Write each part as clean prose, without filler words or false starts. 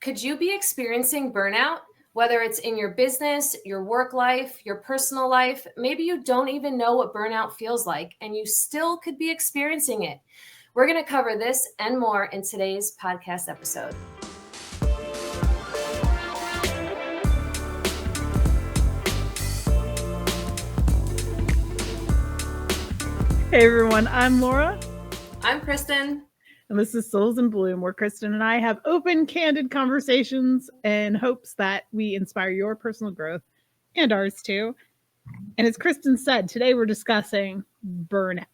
Could you be experiencing burnout? Whether it's in your business, your work life, your personal life, maybe you don't even know what burnout feels like, and you still could be experiencing it. We're going to cover this and more in today's podcast episode. Hey everyone, I'm Laura. I'm Kristen. And this is Souls in Bloom, where Kristen and I have open, candid conversations in hopes that we inspire your personal growth and ours too. And as Kristen said, today we're discussing burnout,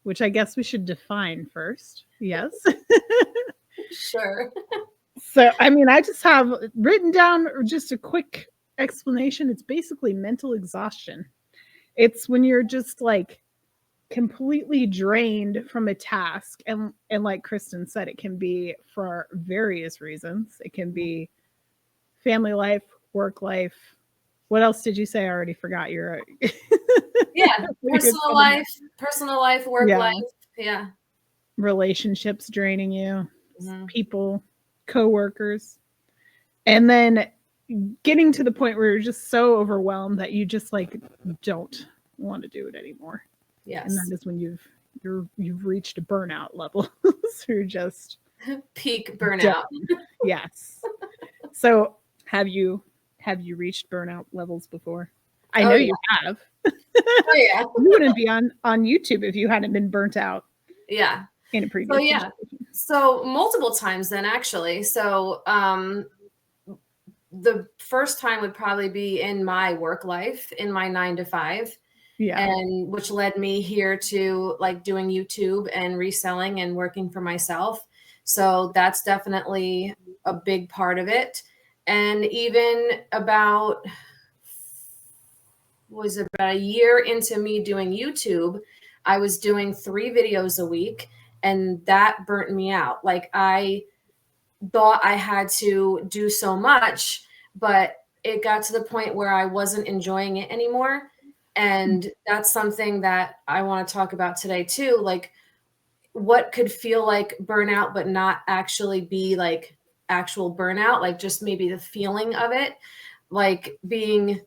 which I guess we should define first. Yes. Sure. So, I just have written down just a quick explanation. It's basically mental exhaustion. It's when you're just like completely drained from a task, and like Kristen said, it can be for various reasons. It can be family life, work life. What else did you say? I already forgot. You're yeah, personal life, work life. Yeah, relationships draining you, people, co-workers, and then getting to the point where you're just so overwhelmed that you just like don't want to do it anymore. Yes. And that is when you've reached a burnout level. So you're just peak burnout. Yes. So have you reached burnout levels before? I know you have. Oh, yeah. You wouldn't be on YouTube if you hadn't been burnt out. Yeah. In a previous situation. So multiple times then, actually. So the first time would probably be in my work life, in my 9 to 5. Yeah. And which led me here to like doing YouTube and reselling and working for myself. So that's definitely a big part of it. And even about a year into me doing YouTube, I was doing 3 videos a week, and that burnt me out. Like I thought I had to do so much, but it got to the point where I wasn't enjoying it anymore. And that's something that I want to talk about today too. Like what could feel like burnout, but not actually be like actual burnout, like just maybe the feeling of it, like being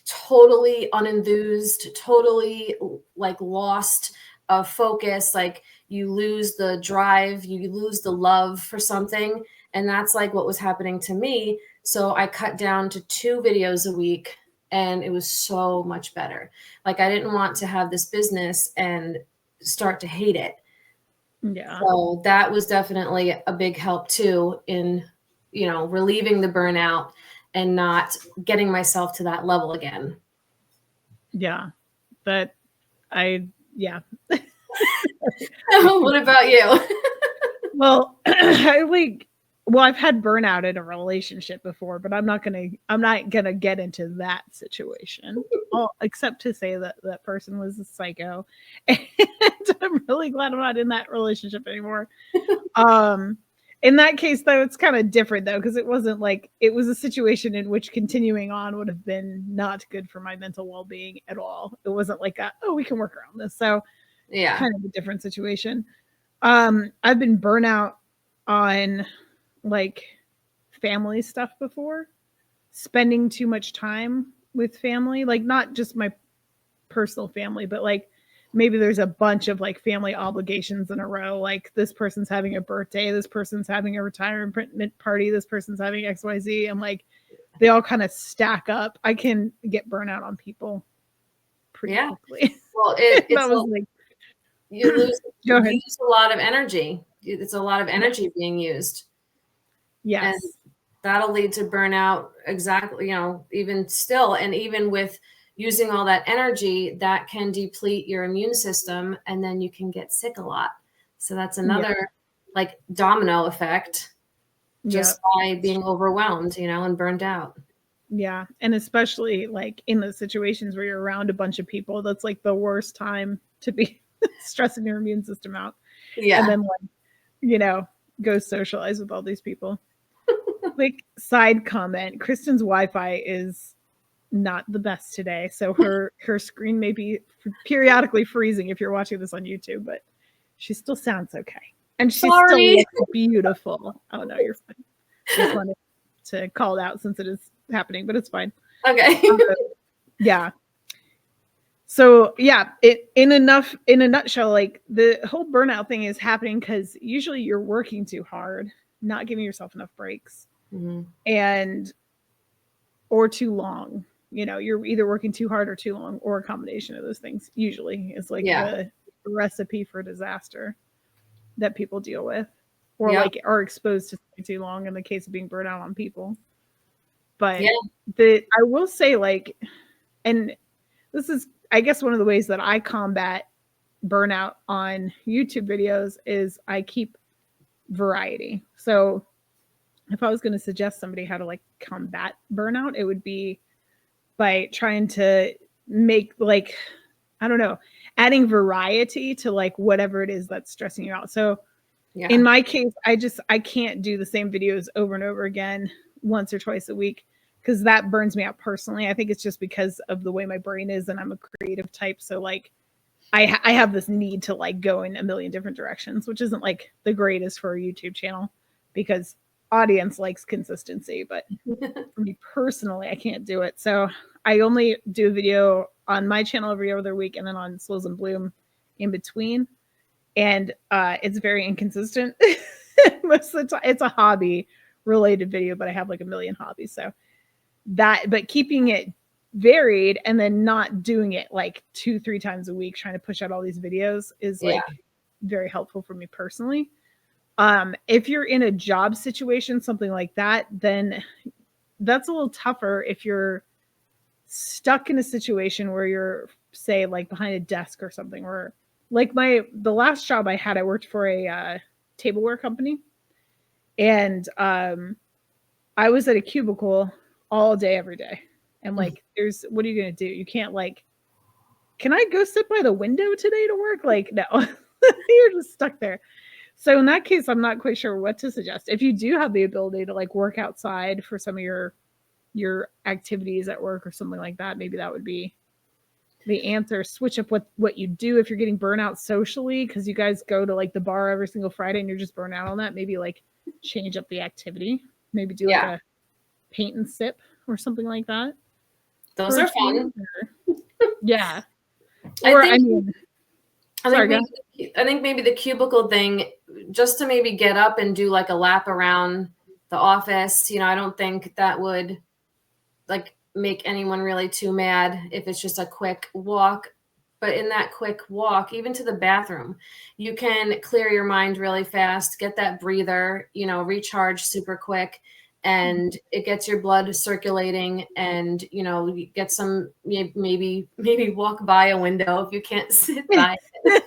totally unenthused, totally like lost of focus. Like you lose the drive, you lose the love for something. And that's like what was happening to me. So I cut down to 2 videos a week. And it was so much better. Like I didn't want to have this business and start to hate it. Yeah. So that was definitely a big help too in, relieving the burnout and not getting myself to that level again. Yeah. Yeah. What about you? Well, I've had burnout in a relationship before, but I'm not gonna get into that situation. Except to say that that person was a psycho, and I'm really glad I'm not in that relationship anymore. In that case, though, it's kind of different though, because it wasn't like it was a situation in which continuing on would have been not good for my mental well-being at all. It wasn't like we can work around this. So yeah, kind of a different situation. I've been burnout on like family stuff before, spending too much time with family, like not just my personal family, but like maybe there's a bunch of like family obligations in a row. Like this person's having a birthday, this person's having a retirement party, this person's having XYZ. And like they all kind of stack up. I can get burnout on people pretty quickly. Well, you lose a lot of energy. It's a lot of energy being used. Yes. And that'll lead to burnout. Exactly. Even still, and even with using all that energy, that can deplete your immune system, and then you can get sick a lot. So that's another like domino effect just by being overwhelmed, and burned out. Yeah. And especially like in the situations where you're around a bunch of people, that's like the worst time to be stressing your immune system out. Yeah. And then like, go socialize with all these people. Like side comment, Kristen's Wi-Fi is not the best today. So her screen may be periodically freezing if you're watching this on YouTube, but she still sounds okay. And she still looks beautiful. Oh no, you're fine. Just wanted to call it out since it is happening, but it's fine. Okay. Yeah. So yeah, in a nutshell, like the whole burnout thing is happening because usually you're working too hard, not giving yourself enough breaks, and or too long. You're either working too hard or too long, or a combination of those things. Usually, is like the recipe for disaster that people deal with, or like are exposed to too long in the case of being burnt out on people. But I will say, like, and this is, I guess, one of the ways that I combat burnout on YouTube videos is I keep variety. So if I was going to suggest somebody how to like combat burnout, it would be by trying to make, like, I don't know, adding variety to like whatever it is that's stressing you out. So in my case, I can't do the same videos over and over again once or twice a week, because that burns me out personally. I think it's just because of the way my brain is, and I'm a creative type. So like I have this need to like go in a million different directions, which isn't like the greatest for a YouTube channel because audience likes consistency. But for me personally, I can't do it. So I only do a video on my channel every other week, and then on Slows and Bloom in between. And it's very inconsistent. Most of the time, it's a hobby related video, but I have like a million hobbies. So but keeping it varied and then not doing it like 2-3 times a week, trying to push out all these videos is like very helpful for me personally. If you're in a job situation, something like that, then that's a little tougher if you're stuck in a situation where you're, say, like behind a desk or something, or like the last job I had, I worked for a tableware company, and I was at a cubicle all day, every day. And like, what are you going to do? You can't like, can I go sit by the window today to work? Like, no, you're just stuck there. So in that case, I'm not quite sure what to suggest. If you do have the ability to like work outside for some of your activities at work or something like that, maybe that would be the answer. Switch up what you do if you're getting burnout socially, because you guys go to like the bar every single Friday and you're just burnt out on that. Maybe like change up the activity. Maybe do like a paint and sip or something like that. Those are fun. Yeah. I think maybe the cubicle thing, just to maybe get up and do like a lap around the office, I don't think that would like make anyone really too mad if it's just a quick walk. But in that quick walk, even to the bathroom, you can clear your mind really fast, get that breather, recharge super quick, and it gets your blood circulating, and you get some, maybe walk by a window if you can't sit by it.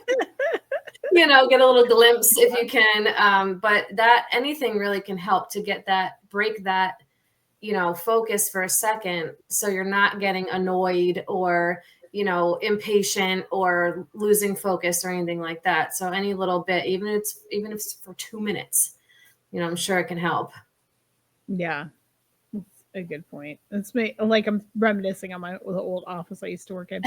Get a little glimpse if you can. But that anything really can help to break that focus for a second, so you're not getting annoyed or impatient or losing focus or anything like that. So any little bit, even if it's for 2 minutes, I'm sure it can help. Yeah, that's a good point. It's like I'm reminiscing on the old office I used to work in.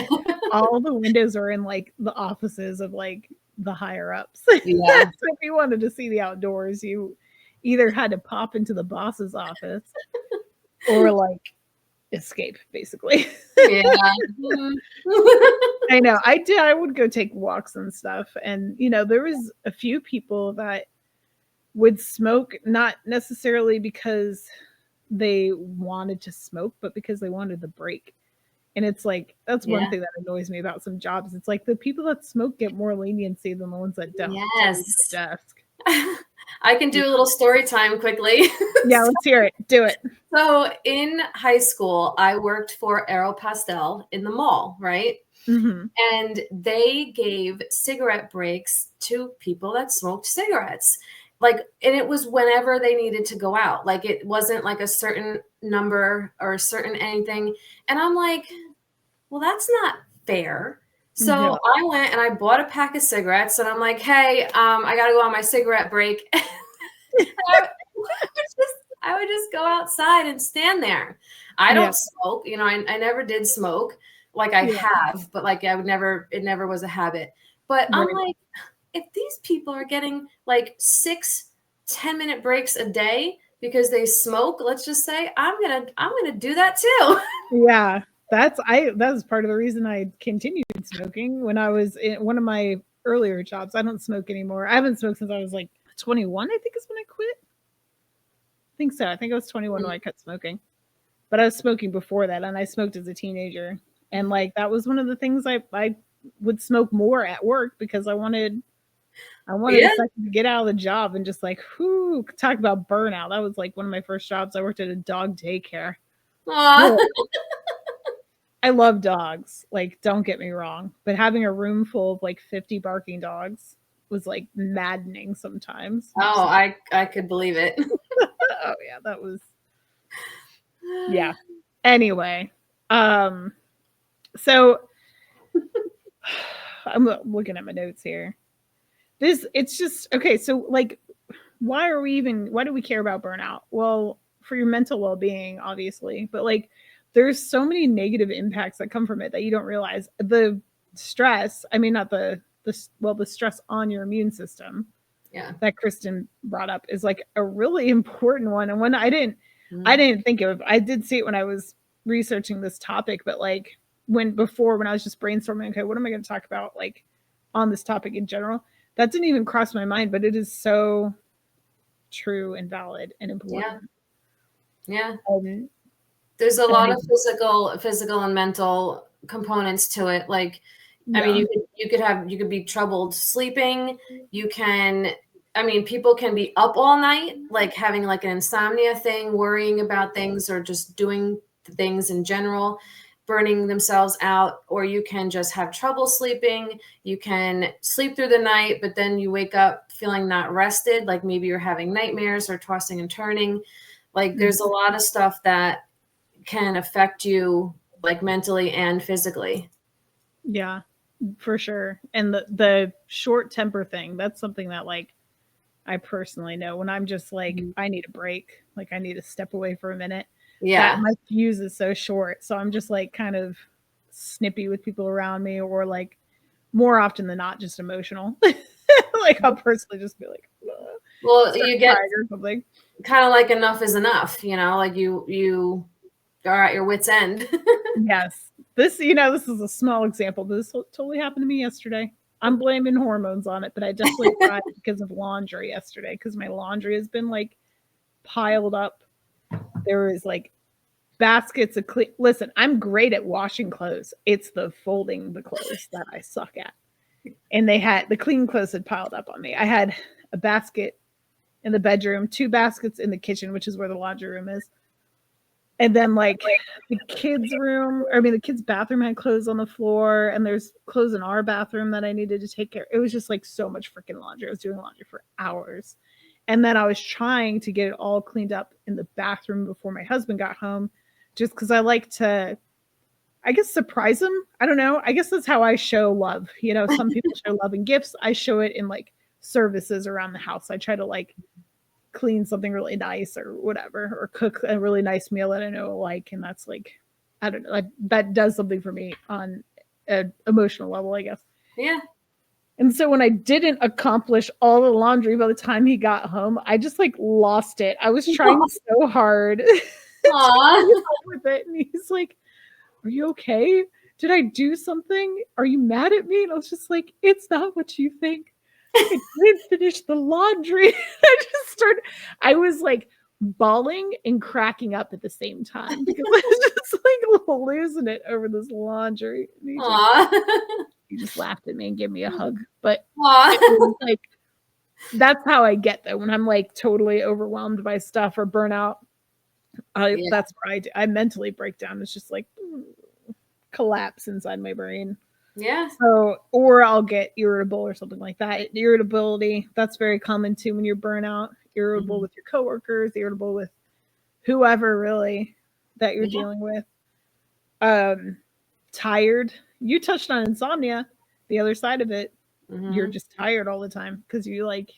All the windows are in like the offices of like the higher ups. Yeah. So if you wanted to see the outdoors, you either had to pop into the boss's office or like escape, basically. Yeah. I know. I would go take walks and stuff. And, there was a few people that would smoke, not necessarily because they wanted to smoke, but because they wanted the break. And it's like, that's one thing that annoys me about some jobs. It's like the people that smoke get more leniency than the ones that don't. Yes. Desk. I can do a little story time quickly. Yeah, let's hear it. Do it. So in high school, I worked for Aeropostale in the mall, right? Mm-hmm. And they gave cigarette breaks to people that smoked cigarettes. And it was whenever they needed to go out. Like, it wasn't like a certain number or a certain anything. And I'm like, well, that's not fair. So I went and I bought a pack of cigarettes, and I'm like, hey, I got to go on my cigarette break. I would just go outside and stand there. I don't smoke. I never did smoke. Like, I have, but like it never was a habit. But I'm like, if these people are getting like 6 10-minute breaks a day, because they smoke, let's just say, I'm gonna do that too. Yeah, that's part of the reason I continued smoking when I was in one of my earlier jobs. I don't smoke anymore. I haven't smoked since I was like 21, I think is when I quit. I think so. I think I was 21 when I quit smoking. But I was smoking before that, and I smoked as a teenager. And like that was one of the things I would smoke more at work because I wanted a Yeah. second to get out of the job and just like, whoo, talk about burnout. That was like one of my first jobs. I worked at a dog daycare. Aw. Ugh. I love dogs. Like, don't get me wrong, but having a room full of like 50 barking dogs was like maddening sometimes. Oh, I could believe it. Oh yeah, that was yeah. Anyway, so I'm looking at my notes here. It's just okay. So like, why do we care about burnout? Well, for your mental well-being, obviously, but like, there's so many negative impacts that come from it that you don't realize. The stress, I mean, not the stress on your immune system Yeah. that Kristen brought up is like a really important one. And when I Mm. didn't think of, I did see it when I was researching this topic, but like when I was just brainstorming, okay, what am I going to talk about like on this topic in general? That didn't even cross my mind, but it is so true and valid and Yeah. important. Yeah. Um, There's a and lot I, of physical and mental components to it. Like, I mean, yeah, you could be troubled sleeping. You can, I mean, people can be up all night, like having like an insomnia thing, worrying about things or just doing things in general, burning themselves out, or you can just have trouble sleeping. You can sleep through the night, but then you wake up feeling not rested, like maybe you're having nightmares or tossing and turning. Like there's a lot of stuff that can affect you like mentally and physically. yeah, for sure. And the short temper thing, that's something that like I personally know when I'm just like, Mhm. I need a break, like I need to step away for a minute. That Yeah. my fuse is so short. So I'm just like kind of snippy with people around me, or like more often than not, just emotional. Like I'll personally just be like, Well, start you get crying or something. kind of like enough is enough, like you are at your wit's end. Yes. This is a small example. This totally happened to me yesterday. I'm blaming hormones on it, but I definitely cried because of laundry yesterday because my laundry has been like piled up. There was like baskets of clean. Listen, I'm great at washing clothes. It's the folding the clothes that I suck at. And the clean clothes had piled up on me. I had a basket in the bedroom, two baskets in the kitchen, which is where the laundry room is. And then like the kids' bathroom had clothes on the floor, and there's clothes in our bathroom that I needed to take care of. It was just like so much freaking laundry. I was doing laundry for hours. And then I was trying to get it all cleaned up in the bathroom before my husband got home, just because I like to, I guess, surprise him. I don't know. I guess that's how I show love. Some people show love in gifts. I show it in like services around the house. I try to like clean something really nice or whatever, or cook a really nice meal that I know I like. And that's like, I don't know, that does something for me on an emotional level, I guess. Yeah. And so when I didn't accomplish all the laundry by the time he got home, I just like lost it. I was trying so hard to Aw. keep up with it. And he's like, "Are you okay? Did I do something? Are you mad at me?" And I was just like, "It's not what you think. I didn't finish the laundry." I was like bawling and cracking up at the same time because I was just like losing it over this laundry. And Aw. he just laughed at me and gave me a hug. But Aw. it was like, that's how I get though. When I'm like totally overwhelmed by stuff or burnout, Yeah. that's where I mentally break down. It's just like collapse inside my brain. Yeah. So, or I'll get irritable or something like that. Irritability, that's very common too when you're burnout. Irritable Mhm. with your coworkers, irritable with whoever really that you're Yeah. dealing with. Um, Tired. You touched on insomnia. The other side of it, you're Mhm. just tired all the time because you like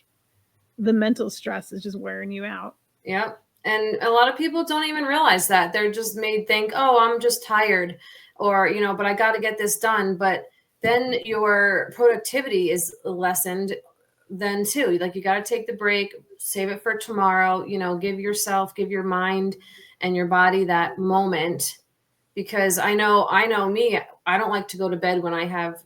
the mental stress is just wearing you out. Yep. And a lot of people don't even realize that. They're just made think, "Oh, I'm just tired," or, but I got to get this done. But then your productivity is lessened then too. Like, you got to take the break, save it for tomorrow, give your mind and your body that moment, because I know me, I don't like to go to bed when I have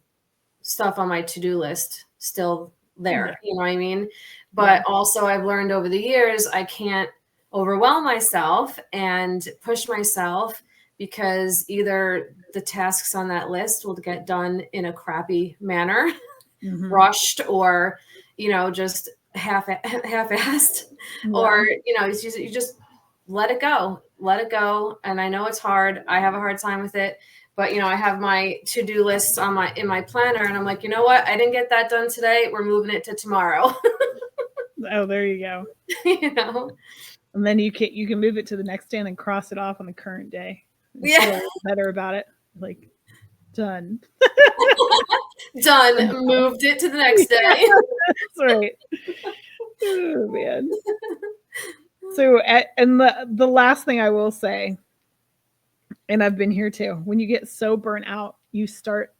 stuff on my to-do list still there. Yeah. You know what I mean? But also I've learned over the years, I can't overwhelm myself and push myself, because either the tasks on that list will get done in a crappy manner, rushed, or, just half-assed, or, you just let it go. And I know it's hard. I have a hard time with it. But, I have my to-do lists in my planner, and I'm like, you know what? I didn't get that done today. We're moving it to tomorrow. Oh, there you go. And then you can move it to the next day and then cross it off on the current day. Yeah. Feel better about it. Like, done. Done. Moved it to the next day. That's right. Oh, man. So, and the last thing I will say, and I've been here too, when you get so burnt out, you start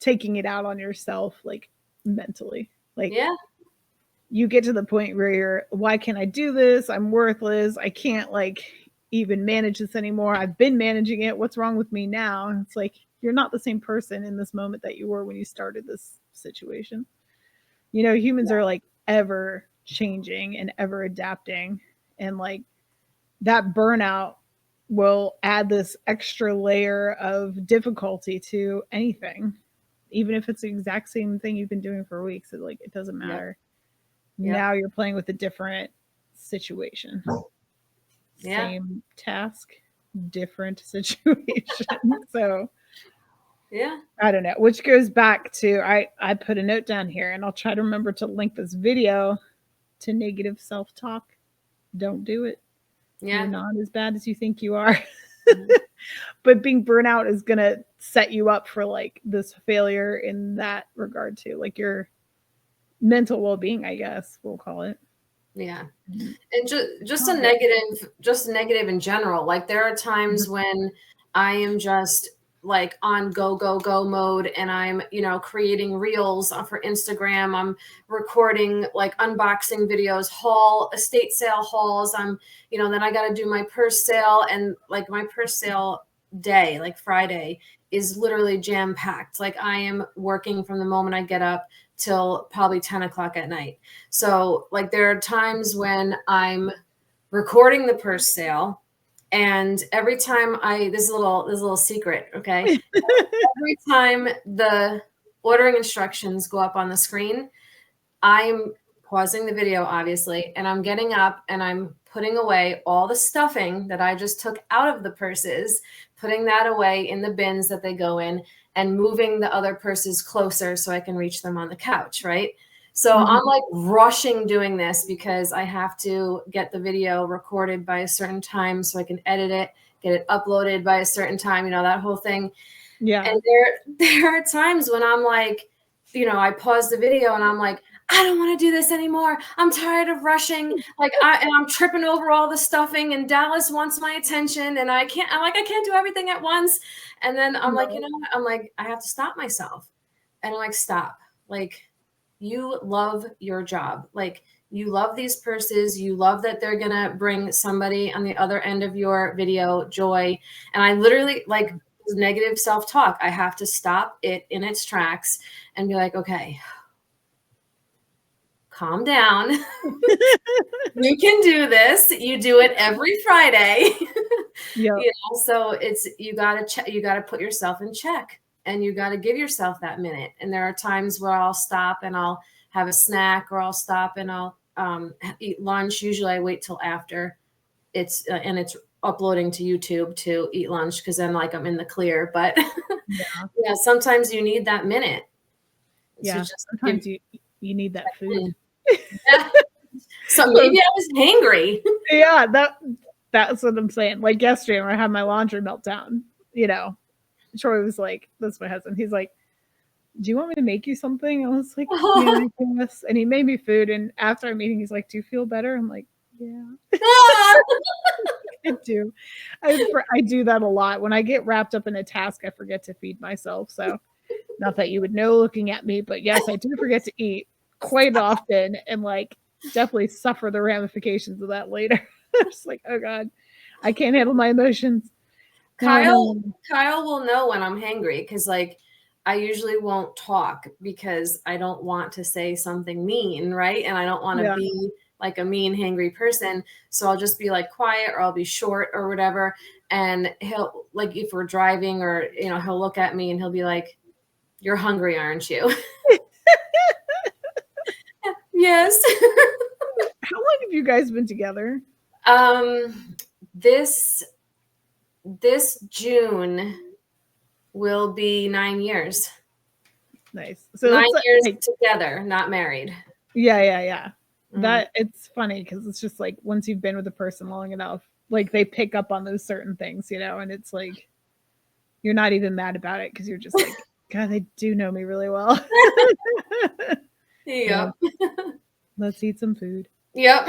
taking it out on yourself, like, mentally. Like, you get to the point where you're, why can't I do this? I'm worthless. I can't, like, even manage this anymore. I've been managing it. What's wrong with me now? And it's like, you're not the same person in this moment that you were when you started this situation. Humans are, like, ever changing and ever adapting. And, like, that burnout will add this extra layer of difficulty to anything, even if it's the exact same thing you've been doing for weeks. It doesn't matter. Now you're playing with a different situation. Same task, different situation. So I don't know, which goes back to, I put a note down here, and I'll try to remember to link this video to negative self-talk. Don't do it. You're not as bad as you think you are. But being burnout is going to set you up for, like, this failure in that regard too. Like, your mental well-being, I guess we'll call it. And just a negative in general. Like, there are times when I am just, like, on go mode, and I'm, creating reels for Instagram. I'm recording, like, unboxing videos, estate sale hauls. I'm, then I got to do my purse sale, and, like, my purse sale day, like Friday, is literally jam packed. Like, I am working from the moment I get up till probably 10 o'clock at night. So, like, there are times when I'm recording the purse sale, and every time this is a little secret, okay? Every time the ordering instructions go up on the screen, I'm pausing the video, obviously, and I'm getting up and I'm putting away all the stuffing that I just took out of the purses, putting that away in the bins that they go in, and moving the other purses closer so I can reach them on the couch, right? So I'm, like, rushing doing this because I have to get the video recorded by a certain time so I can edit it, get it uploaded by a certain time, that whole thing. And there are times when I'm like, I pause the video and I'm like, I don't want to do this anymore. I'm tired of rushing. Like, I'm tripping over all the stuffing, and Dallas wants my attention, and I can't do everything at once. And then I'm like, you know what? I'm like, I have to stop myself. And I'm like, stop. Like, you love your job. Like, you love these purses. You love that they're going to bring somebody on the other end of your video joy. And I literally, like, negative self-talk, I have to stop it in its tracks and be like, okay, calm down. You can do this. You do it every Friday. So you gotta put yourself in check, and you gotta give yourself that minute. And there are times where I'll stop and I'll have a snack, or I'll stop and I'll eat lunch. Usually I wait till after it's uploading to YouTube to eat lunch, because then, like, I'm in the clear. But sometimes you need that minute. Sometimes you need that food. So maybe I was hangry. That's what I'm saying. Like, yesterday when I had my laundry meltdown, Troy was like, that's my husband, he's like, do you want me to make you something? I was like, yeah, I guess. And he made me food, and after I'm eating, he's like, do you feel better? I'm like, yeah. I do. I do that a lot. When I get wrapped up in a task, I forget to feed myself. So, not that you would know looking at me, but yes, I do forget to eat. quite often and like definitely suffer the ramifications of that later. It's like, oh God, I can't handle my emotions. Kyle will know when I'm hangry because like I usually won't talk because I don't want to say something mean, right? And I don't want to Yeah. be like a mean, hangry person. So I'll just be like quiet or I'll be short or whatever. And he'll like if we're driving or he'll look at me and he'll be like, "You're hungry, aren't you?" Yes. How long have you guys been together? This June will be 9 years. Nice. So 9 it's years like, together, not married. yeah. Mm. That it's funny because it's just like once you've been with a person long enough, like they pick up on those certain things, and it's like you're not even mad about it because you're just like, God, they do know me really well. Yep. Let's eat some food. Yep.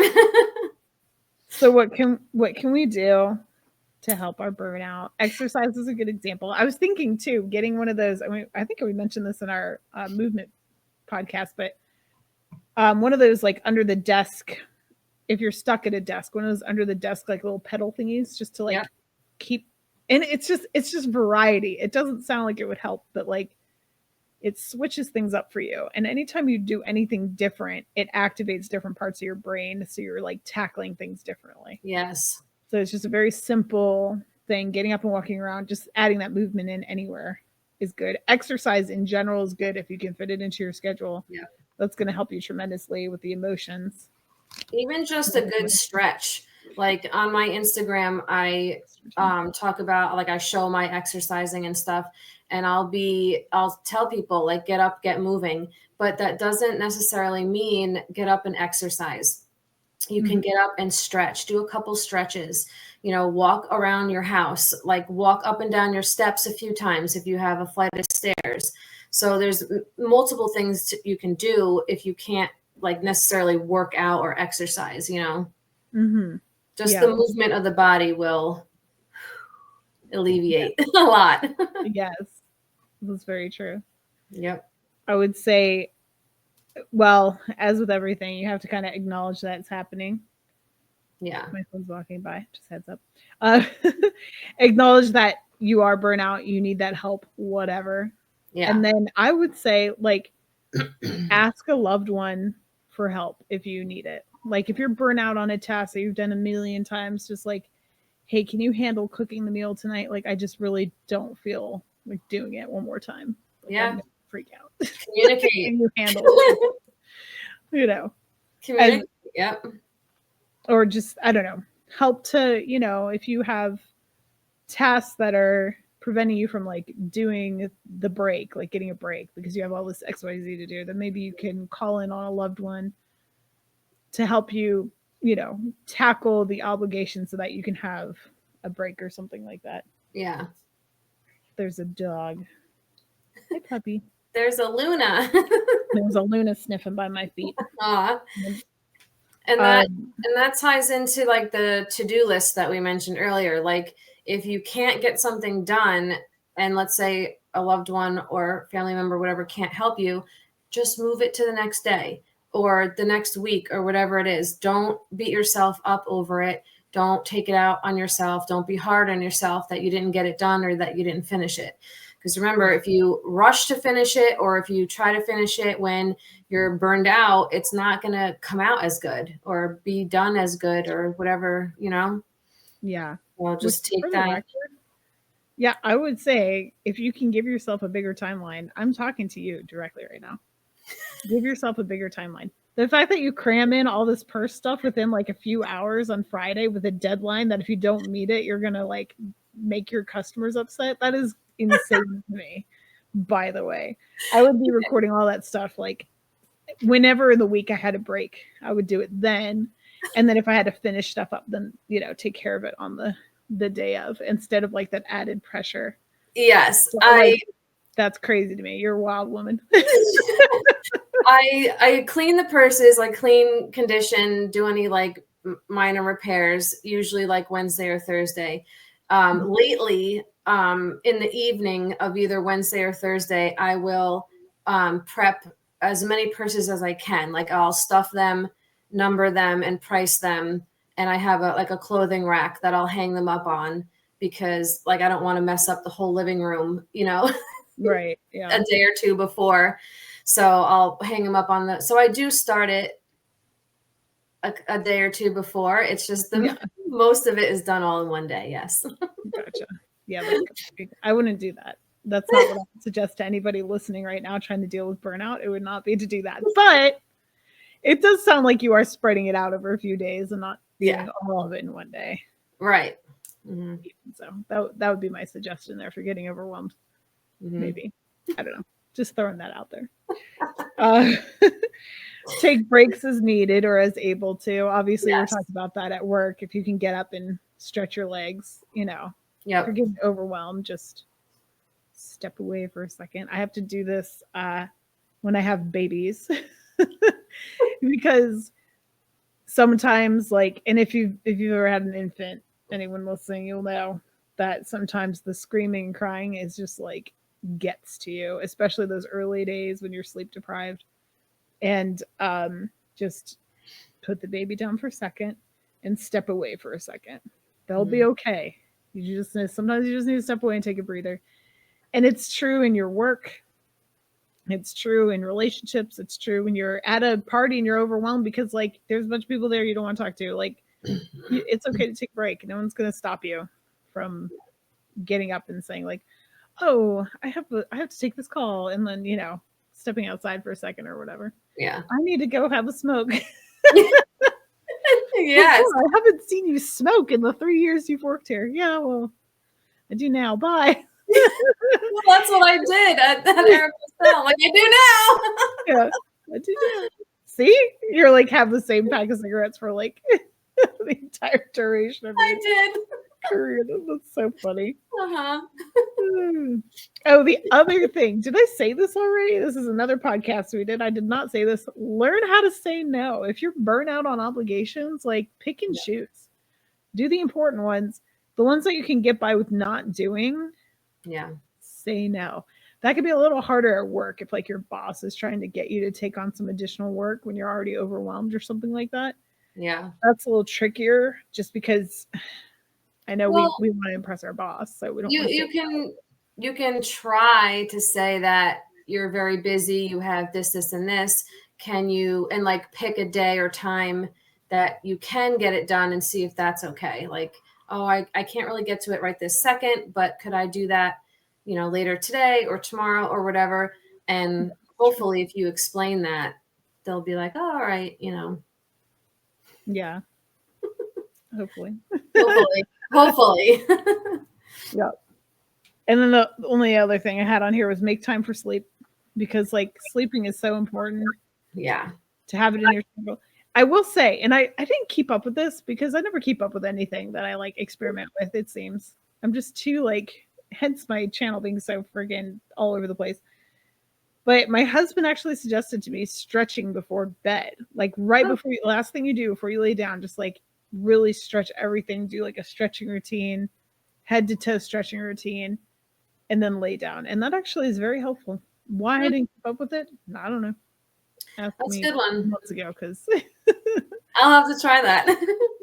So what can we do to help our burnout? Exercise is a good example. I was thinking too, getting one of those. I mean, I think we mentioned this in our movement podcast, but one of those like under the desk. If you're stuck at a desk, one of those under the desk like little pedal thingies, just to like keep. And it's just variety. It doesn't sound like it would help, but like it switches things up for you. And anytime you do anything different, it activates different parts of your brain. So you're like tackling things differently. Yes. So it's just a very simple thing. Getting up and walking around, just adding that movement in anywhere is good. Exercise in general is good if you can fit it into your schedule. Yeah. That's going to help you tremendously with the emotions. Even just a good stretch. Like on my Instagram, I talk about like I show my exercising and stuff, and I'll tell people like get up, get moving, but that doesn't necessarily mean get up and exercise. You can get up and stretch, do a couple stretches, walk around your house, like walk up and down your steps a few times if you have a flight of stairs. So there's multiple things you can do if you can't like necessarily work out or exercise, just the movement of the body will alleviate a lot. Yes, that's very true. Yep. I would say, well, as with everything, you have to kind of acknowledge that it's happening. Yeah. My phone's walking by, just heads up. Acknowledge that you are burnout, you need that help, whatever. Yeah. And then I would say, like, ask a loved one for help if you need it. Like, if you're burnout on a task that you've done a million times, just like, hey, can you handle cooking the meal tonight? Like, I just really don't feel like doing it one more time. Like, yeah. I'm gonna freak out. Communicate. Can you handle it? Communicate. Yep. Or just, I don't know, help to, if you have tasks that are preventing you from like doing the break, like getting a break because you have all this XYZ to do, then maybe you can call in on a loved one to help you, tackle the obligation so that you can have a break or something like that. Yeah. There's a dog. Hey, puppy. There's a Luna. There's a Luna sniffing by my feet. Aw. And that ties into like the to-do list that we mentioned earlier. Like if you can't get something done and let's say a loved one or family member, whatever, can't help you, just move it to the next day or the next week or whatever it is. Don't beat yourself up over it. Don't take it out on yourself. Don't be hard on yourself that you didn't get it done or that you didn't finish it. Because remember, if you rush to finish it or if you try to finish it when you're burned out, it's not going to come out as good or be done as good or whatever, Yeah. Well, just take that. Yeah, I would say if you can give yourself a bigger timeline, I'm talking to you directly right now. Give yourself a bigger timeline. The fact that you cram in all this purse stuff within like a few hours on Friday with a deadline that if you don't meet it, you're going to like make your customers upset. That is insane to me, by the way. I would be recording all that stuff like whenever in the week I had a break, I would do it then. And then if I had to finish stuff up, then, take care of it on the day of instead of like that added pressure. Yes. So, that's crazy to me. You're a wild woman. I clean the purses, like clean condition, do any like minor repairs, usually like Wednesday or Thursday. Lately, in the evening of either Wednesday or Thursday, I will prep as many purses as I can. Like I'll stuff them, number them, and price them. And I have a clothing rack that I'll hang them up on because like I don't want to mess up the whole living room, Right. Yeah. a day or two before. So I'll hang them up on the. So I do start it a day or two before. It's just most of it is done all in one day. Yes. Gotcha. Yeah, I wouldn't do that. That's not what I would suggest to anybody listening right now trying to deal with burnout. It would not be to do that. But it does sound like you are spreading it out over a few days and not doing all of it in one day. Right. Mm-hmm. So that would be my suggestion there for getting overwhelmed. Mm-hmm. Maybe. I don't know. Just throwing that out there. Take breaks as needed or as able to. Obviously, we're talking about that at work. If you can get up and stretch your legs, if you're getting overwhelmed, just step away for a second. I have to do this when I have babies because sometimes, and if you've ever had an infant, anyone listening, you'll know that sometimes the screaming and crying is just gets to you, especially those early days when you're sleep deprived. And just put the baby down for a second and step away for a second. They'll be okay. Sometimes you just need to step away and take a breather. And it's true in your work. It's true in relationships. It's true when you're at a party and you're overwhelmed because there's a bunch of people there you don't want to talk to. It's okay to take a break. No one's going to stop you from getting up and saying oh, I have to take this call. And then, stepping outside for a second or whatever. Yeah. I need to go have a smoke. Yes. I haven't seen you smoke in the 3 years you've worked here. Yeah, well, I do now. Bye. Well, that's what I did at Air Hotel. I do now. Yeah, I do now. See? You're have the same pack of cigarettes for the entire duration of your career. That's so funny. Uh-huh. Oh, the other thing. Did I say this already? This is another podcast we did. I did not say this. Learn how to say no. If you're burnt out on obligations, pick and choose. Do the important ones. The ones that you can get by with not doing. Yeah. Say no. That could be a little harder at work if your boss is trying to get you to take on some additional work when you're already overwhelmed or something like that. Yeah. That's a little trickier just because I know we want to impress our boss, so we don't. You can try to say that you're very busy. You have this, and this. Can you pick a day or time that you can get it done and see if that's okay. I can't really get to it right this second, but could I do that, later today or tomorrow or whatever? And hopefully, if you explain that, they'll be like, oh, all right, Yeah. Hopefully. Hopefully. Yeah. And then the only other thing I had on here was make time for sleep because sleeping is so important. Yeah. To have it in your schedule. I will say, and I didn't keep up with this because I never keep up with anything that I experiment with, it seems. I'm just too hence my channel being so friggin' all over the place. But my husband actually suggested to me stretching before bed. Right before last thing you do before you lay down, just really stretch everything, do a stretching routine, head to toe stretching routine, and then lay down. And that actually is very helpful. Why I didn't keep up with it, I don't know. That's a good one. Months ago, because I'll have to try that.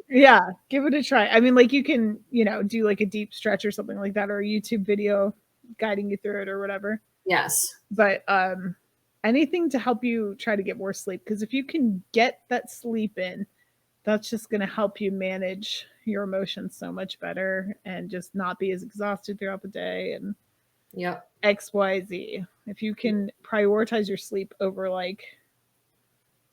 Yeah, give it a try. I mean, you can, do a deep stretch or something like that, or a YouTube video guiding you through it or whatever. Yes. But anything to help you try to get more sleep, because if you can get that sleep in, that's just going to help you manage your emotions so much better and just not be as exhausted throughout the day and XYZ. If you can prioritize your sleep over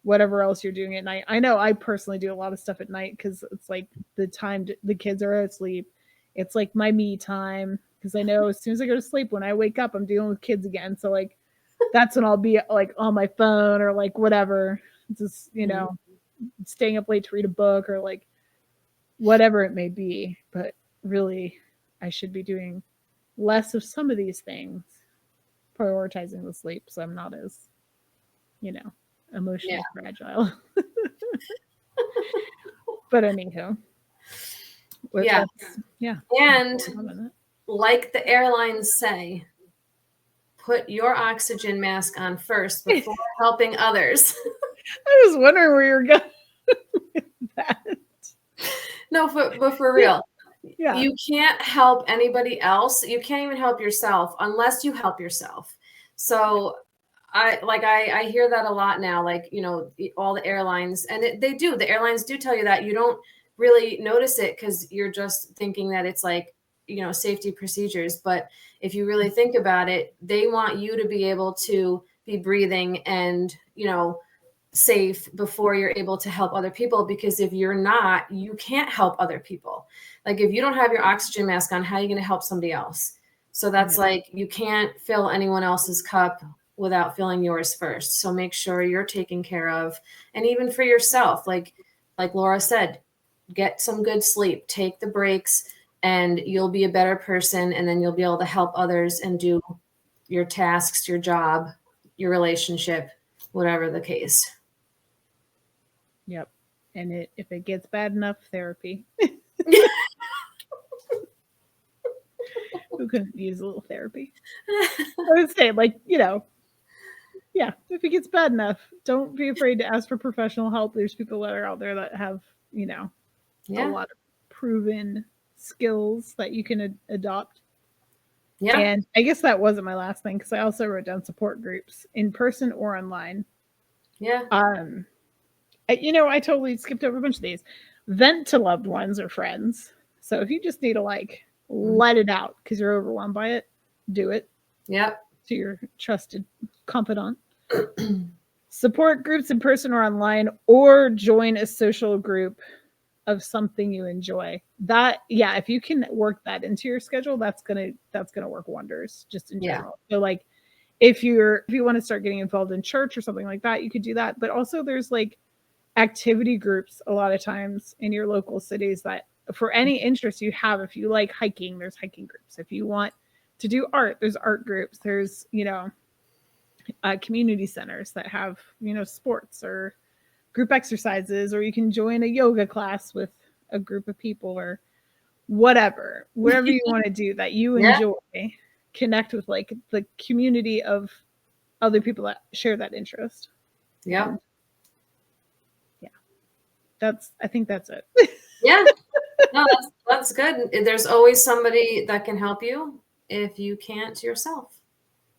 whatever else you're doing at night. I know I personally do a lot of stuff at night because it's the time the kids are asleep. It's my me time because I know as soon as I go to sleep, when I wake up, I'm dealing with kids again. So that's when I'll be on my phone or whatever, just, staying up late to read a book or whatever it may be. But really, I should be doing less of some of these things, prioritizing the sleep so I'm not as, emotionally fragile. But anyhow. Yeah. And like the airlines say, put your oxygen mask on first before helping others. I was wondering where you're going with that. No, but for real. Yeah. You can't help anybody else. You can't even help yourself unless you help yourself. So I hear that a lot now, like, you know, all the airlines, and the airlines do tell you that. You don't really notice it because you're just thinking that it's like, you know, safety procedures. But if you really think about it, they want you to be able to be breathing and, you know, safe before you're able to help other people, because if you're not, you can't help other people. Like if you don't have your oxygen mask on, how are you going to help somebody else? So that's like, you can't fill anyone else's cup without filling yours first. So make sure you're taken care of. And even for yourself, like Laura said, get some good sleep, take the breaks, and you'll be a better person. And then you'll be able to help others and do your tasks, your job, your relationship, whatever the case. Yep. And if it gets bad enough, therapy. Who couldn't use a little therapy? I would say, like, you know, yeah, if it gets bad enough, don't be afraid to ask for professional help. There's people that are out there that have, you know, a lot of proven skills that you can adopt. Yeah. And I guess that wasn't my last thing, because I also wrote down support groups in person or online. Yeah. You know, I totally skipped over a bunch of these. Vent to loved ones or friends. So if you just need to like let it out because you're overwhelmed by it, do it. Yep. To your trusted confidant. Support groups in person or online, or join a social group of something you enjoy. That, yeah, if you can work that into your schedule, that's gonna work wonders just in general. So like if you want to start getting involved in church or something like that, you could do that. But also there's like activity groups a lot of times in your local cities that for any interest you have. If you like hiking, there's hiking groups. If you want to do art, there's art groups. There's, you know, community centers that have, you know, sports or group exercises, or you can join a yoga class with a group of people, or whatever you want to do that you enjoy. Connect with like the community of other people that share that interest. Yeah. I think that's it. Yeah. No, that's good. There's always somebody that can help you if you can't yourself.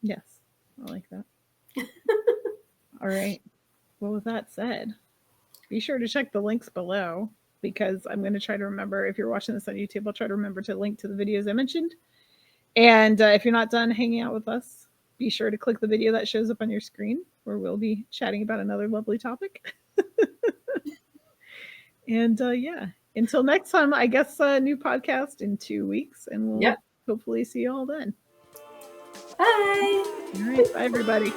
Yes. I like that. All right. Well, with that said, be sure to check the links below, because I'm going to try to remember, if you're watching this on YouTube, I'll try to remember to link to the videos I mentioned. And if you're not done hanging out with us, be sure to click the video that shows up on your screen, where we'll be chatting about another lovely topic. And yeah, until next time, I guess a new podcast in 2 weeks, and we'll hopefully see you all then. Bye. All right. Bye, everybody.